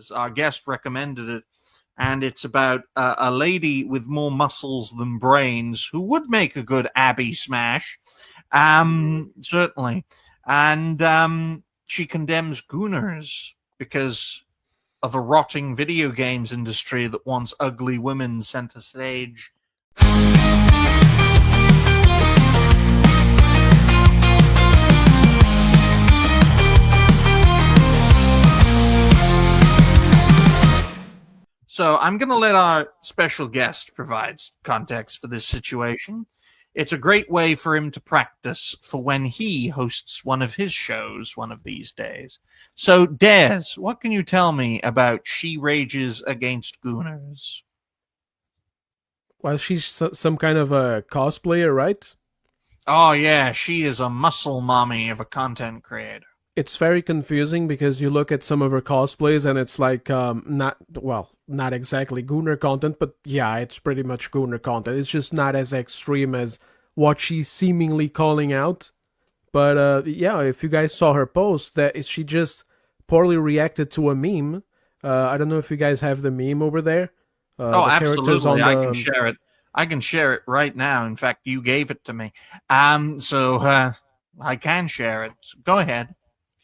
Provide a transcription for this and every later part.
Gooners. Our guest recommended it, and it's about a lady with more muscles than brains who would make a good Abby Smash, certainly. And she condemns Gooners because of a rotting video games industry that wants ugly women center stage. So I'm going to let our special guest provide context for this situation. It's a great way for him to practice for when he hosts one of his shows one of these days. So, Des, what can you tell me about She Rages Against Gooners? Well, she's some kind of a cosplayer, right? Oh, yeah, she is a muscle mommy of a content creator. It's very confusing because you look at some of her cosplays and it's like, not exactly Gooner content, but yeah, it's pretty much Gooner content. It's just not as extreme as what she's seemingly calling out. But yeah, if you guys saw her post, she just poorly reacted to a meme. I don't know if you guys have the meme over there. Oh, absolutely. I can share it. I can share it right now. In fact, you gave it to me. So I can share it. So go ahead.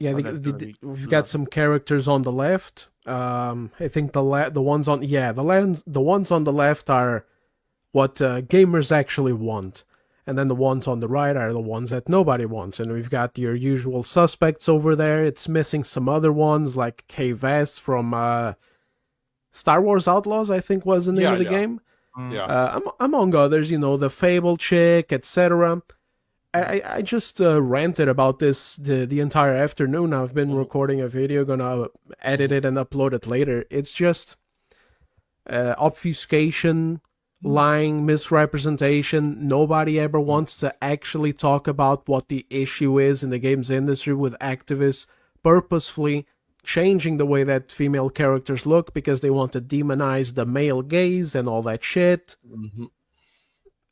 Yeah, we've got some characters on the left. I think the ones on the left are what gamers actually want, and then the ones on the right are the ones that nobody wants. And we've got your usual suspects over there. It's missing some other ones like K-Vess from Star Wars Outlaws, I think was the name of the game. Yeah. Among others, the Fable chick, etc. I just ranted about this the entire afternoon. I've been recording a video, gonna edit it and upload it later. It's just obfuscation, lying, misrepresentation. Nobody ever wants to actually talk about what the issue is in the games industry with activists purposefully changing the way that female characters look because they want to demonize the male gaze and all that shit. Mm-hmm.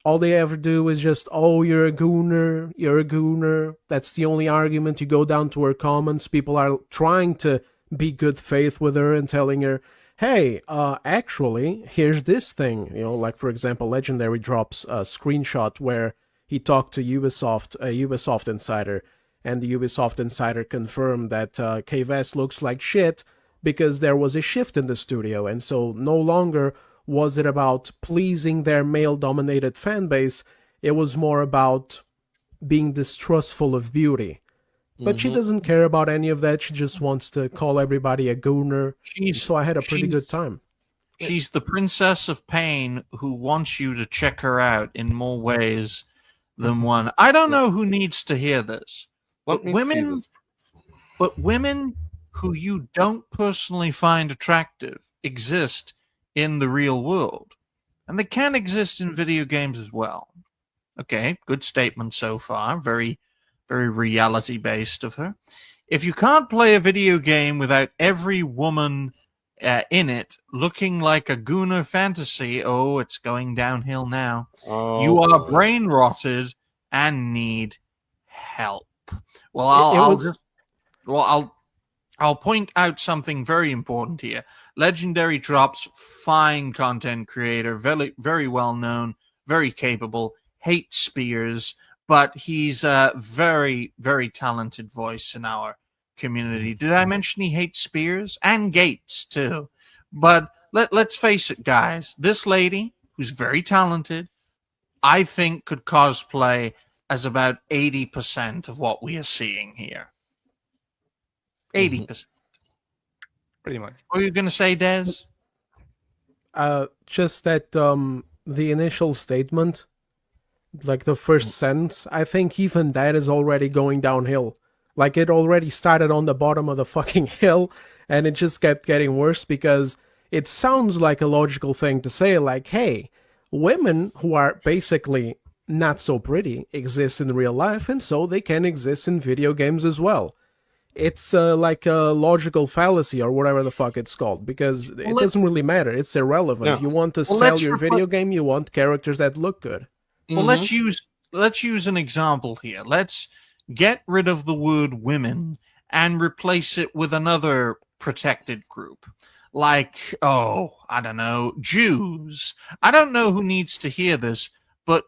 All they ever do is just, oh, you're a gooner. That's the only argument. You go down to her comments. People are trying to be good faith with her and telling her, hey, actually, here's this thing. Like, for example, Legendary drops a screenshot where he talked to a Ubisoft insider, and the Ubisoft insider confirmed that K-Vess looks like shit because there was a shift in the studio, and so no longer was it about pleasing their male-dominated fan base. It was more about being distrustful of beauty. But she doesn't care about any of that. She just wants to call everybody a gooner. So I had a pretty good time. She's the princess of pain who wants you to check her out in more ways than one. I don't know who needs to hear this. But women who you don't personally find attractive exist in the real world. And they can exist in video games as well. Okay, good statement so far. Very, very reality-based of her. If you can't play a video game without every woman in it looking like a Gooner fantasy, oh, it's going downhill now. Oh, you are brain rotted and need help. Well, I'll point out something very important here. Legendary drops fine content creator, very, very well known, very capable, hates spears, but he's a very, very talented voice in our community. Did I mention he hates spears? And gates, too. But let's face it, guys. This lady, who's very talented, I think could cosplay as about 80% of what we are seeing here. 80%. Pretty much. What are you going to say, Des? Just that the initial statement, like the first sentence, I think even that is already going downhill. Like it already started on the bottom of the fucking hill, and it just kept getting worse because it sounds like a logical thing to say, like, hey, women who are basically not so pretty exist in real life, and so they can exist in video games as well. It's like a logical fallacy or whatever the fuck it's called, because it doesn't really matter. It's irrelevant. Yeah. You want to sell your video game, you want characters that look good. Well, let's use an example here. Let's get rid of the word women and replace it with another protected group. Like, I don't know, Jews. I don't know who needs to hear this, but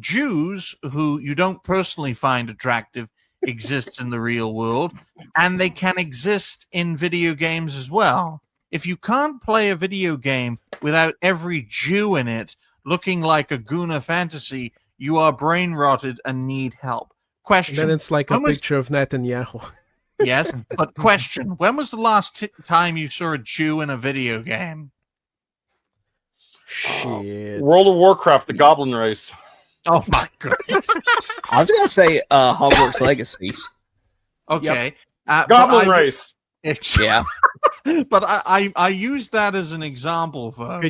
Jews who you don't personally find attractive exist in the real world, and they can exist in video games as well. If you can't play a video game without every Jew in it looking like a Gooner fantasy, you are brain rotted and need help. Question. And then it's like a picture of Netanyahu. Yes, but question. When was the last time you saw a Jew in a video game? Shit. World of Warcraft, the Goblin race. Oh my god. I was gonna say Hogwarts Legacy. Okay. Goblin race. Yeah. But I use that as an example for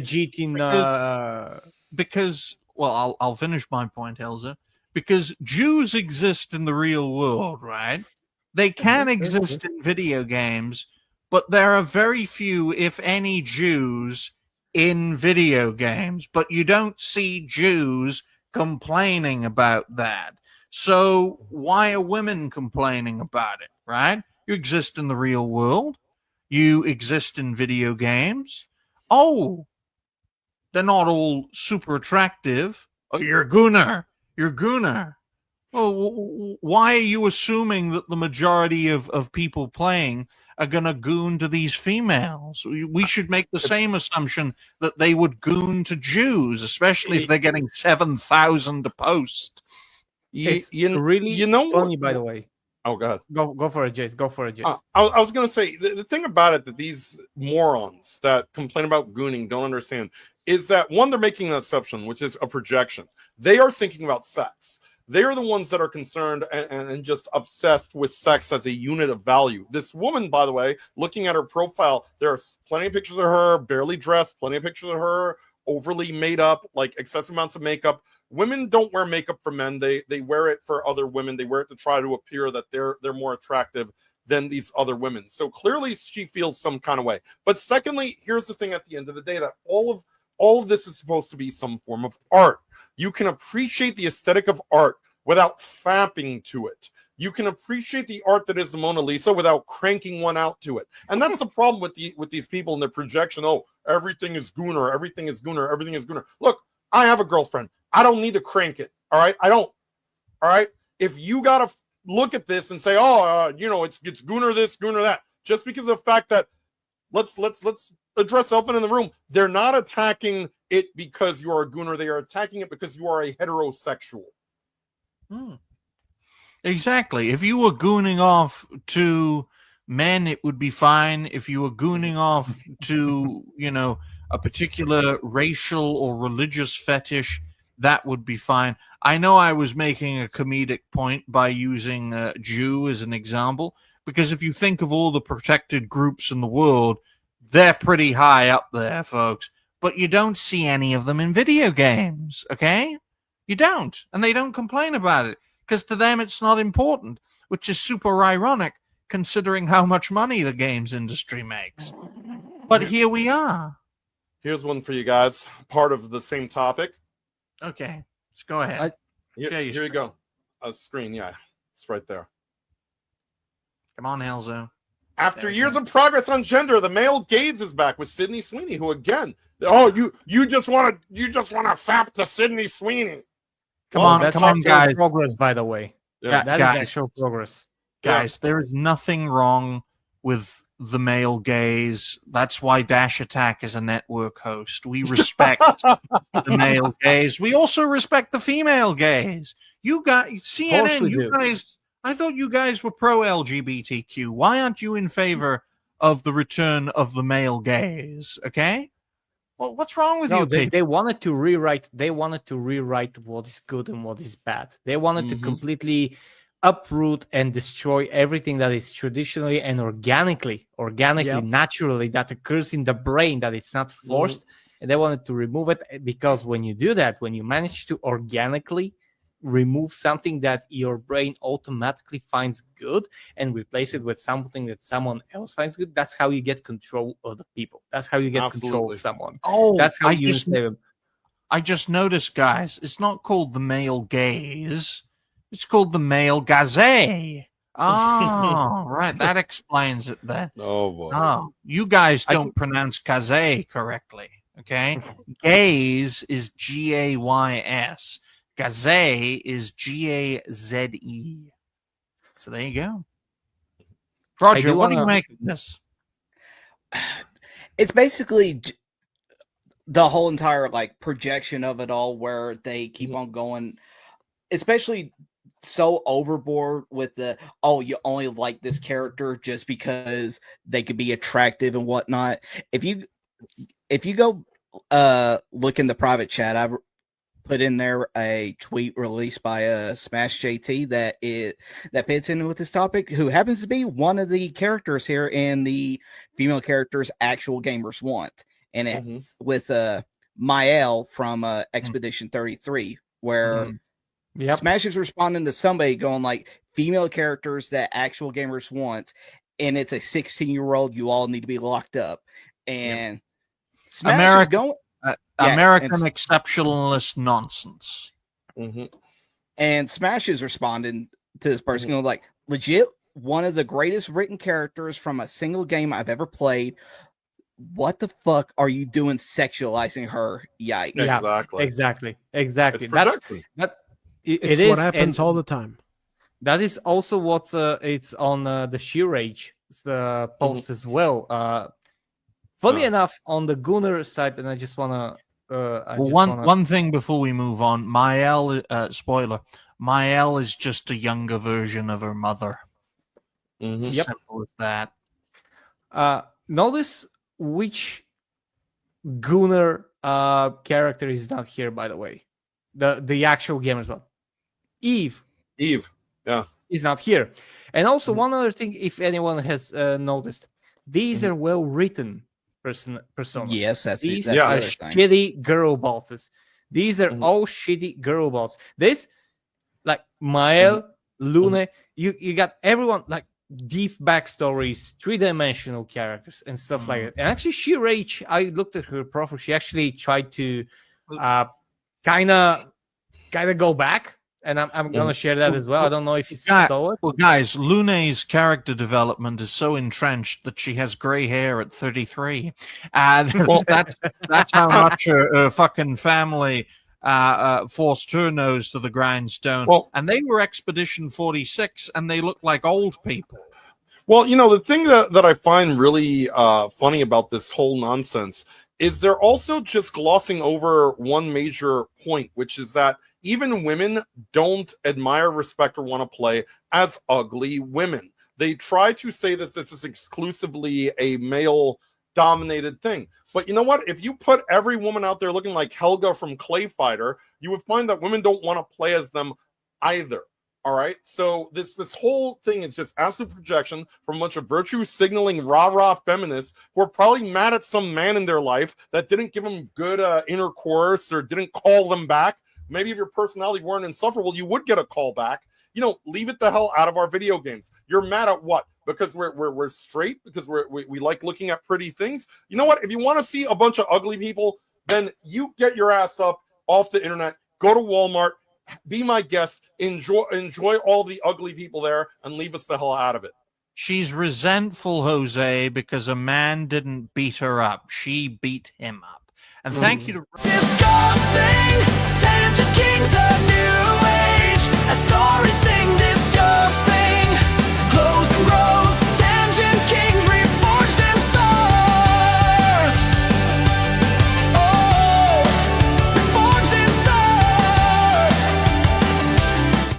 because well, I'll finish my point, Elza. Because Jews exist in the real world, right? They can exist in video games, but there are very few, if any, Jews in video games. But you don't see Jews complaining about that. So why are women complaining about it, right? You exist in the real world. You exist in video games. Oh, they're not all super attractive. Oh, you're a Gooner. You're a Gooner. Well, why are you assuming that the majority of people playing are going to goon to these females? We should make the same assumption that they would goon to Jews, especially if they're getting 7,000 a post. It's really funny, by the way. Oh, go ahead. Go for it, Jace. Go for it, Jace. I was going to say, the thing about it that these morons that complain about gooning don't understand is that, one, they're making an assumption, which is a projection. They are thinking about sex. They are the ones that are concerned and just obsessed with sex as a unit of value. This woman, by the way, looking at her profile, there are plenty of pictures of her barely dressed, plenty of pictures of her overly made up, like excessive amounts of makeup. Women don't wear makeup for men. They wear it for other women. They wear it to try to appear that they're more attractive than these other women. So clearly she feels some kind of way. But secondly, here's the thing at the end of the day, that all of this is supposed to be some form of art. You can appreciate the aesthetic of art without fapping to it. You can appreciate the art that is the Mona Lisa without cranking one out to it. And that's the problem with these people and their projection. Oh, everything is Gooner, everything is Gooner, everything is Gooner. Look, I have a girlfriend. I don't need to crank it. All right? I don't. All right? If you got to look at this and say, it's Gooner this, Gooner that, just because of the fact that let's address the elephant in the room. They're not attacking it because you are a Gooner. They are attacking it because you are a heterosexual. Exactly. If you were gooning off to men, it would be fine. If you were gooning off to, a particular racial or religious fetish, that would be fine. I know I was making a comedic point by using Jew as an example, because if you think of all the protected groups in the world, they're pretty high up there, folks. But you don't see any of them in video games, okay? You don't. And they don't complain about it, because to them it's not important, which is super ironic considering how much money the games industry makes. But here we are. Here's one for you guys, part of the same topic. Okay, let's go ahead. Here you go. A screen, yeah. It's right there. Come on, Elzo. After years of progress on gender, the male gaze is back with Sydney Sweeney, who again, you just want to fap to Sydney Sweeney. Come on, guys. Progress, by the way. Yeah, that is actual progress. Guys, there is nothing wrong with the male gaze. That's why Dash Attack is a network host. We respect the male gaze. We also respect the female gaze. You guys, CNN, you guys, I thought you guys were pro LGBTQ. Why aren't you in favor of the return of the male gaze? Okay? Well, what's wrong with you? They wanted to rewrite. They wanted to rewrite what is good and what is bad. They wanted to completely uproot and destroy everything that is traditionally and organically, naturally, that occurs in the brain, that it's not forced. And they wanted to remove it, because when you do that, when you manage to organically remove something that your brain automatically finds good and replace it with something that someone else finds good, that's how you get control of the people. That's how you get control of someone. Oh, that's how you save them. I just noticed, guys, it's not called the male gaze. It's called the male gaze. Oh, right. That explains it then. Oh boy. Oh, you guys I don't pronounce Kaze correctly. Okay. Gaze is Gays. Gaze is Gaze. So there you go. Roger, do what do you wanna- make of this? It's basically the whole entire like projection of it all, where they keep on going, especially so overboard with the you only like this character just because they could be attractive and whatnot. If you go look in the private chat, I've put in there a tweet released by Smash JT that fits in with this topic, who happens to be one of the characters here in the female characters actual gamers want, and it with Mael from Expedition 33, where Smash is responding to somebody going like, female characters that actual gamers want, and it's a 16-year-old, you all need to be locked up. And Smash is going American exceptionalist nonsense. And Smash is responding to this person going like, legit, one of the greatest written characters from a single game I've ever played. What the fuck are you doing sexualizing her? Yikes. Exactly. Exactly. It's what happens all the time. That is also what it's on the Sheerage post as well. Funny enough, on the Gooner side, and I just want to... one thing before we move on. Mael, spoiler, Mael is just a younger version of her mother. Simple as that. Notice which Gooner character is not here, by the way. The actual gamers one. Eve, yeah, is not here. And also one other thing, if anyone has noticed, these are well written personas. Yes, that's these it. are shitty girl bosses. These are all shitty girl boss. This, like Mael, Lune, you got everyone like deep backstories, 3-dimensional characters and stuff like that. And actually, Sheerage, I looked at her profile. She actually tried to kind of go back. And I'm going to share that as well. I don't know if you saw it. Well, guys, Lune's character development is so entrenched that she has gray hair at 33. Well, that's how much her fucking family forced her nose to the grindstone. Well, and they were Expedition 46, and they look like old people. Well, the thing that I find really funny about this whole nonsense is they're also just glossing over one major point, which is that even women don't admire, respect, or want to play as ugly women. They try to say that this is exclusively a male-dominated thing. But you know what? If you put every woman out there looking like Helga from Clay Fighter, you would find that women don't want to play as them either. All right? So this whole thing is just absolute projection from a bunch of virtue-signaling rah-rah feminists who are probably mad at some man in their life that didn't give them good intercourse or didn't call them back. Maybe if your personality weren't insufferable, you would get a call back. Leave it the hell out of our video games. You're mad at what? Because we're straight? Because we like looking at pretty things? You know what? If you want to see a bunch of ugly people, then you get your ass up off the internet, go to Walmart, be my guest, enjoy all the ugly people there, and leave us the hell out of it. She's resentful, Jose, because a man didn't beat her up. She beat him up. And thank you to... Disgusting, tangent kings of new age. A story sing disgusting, close and roll.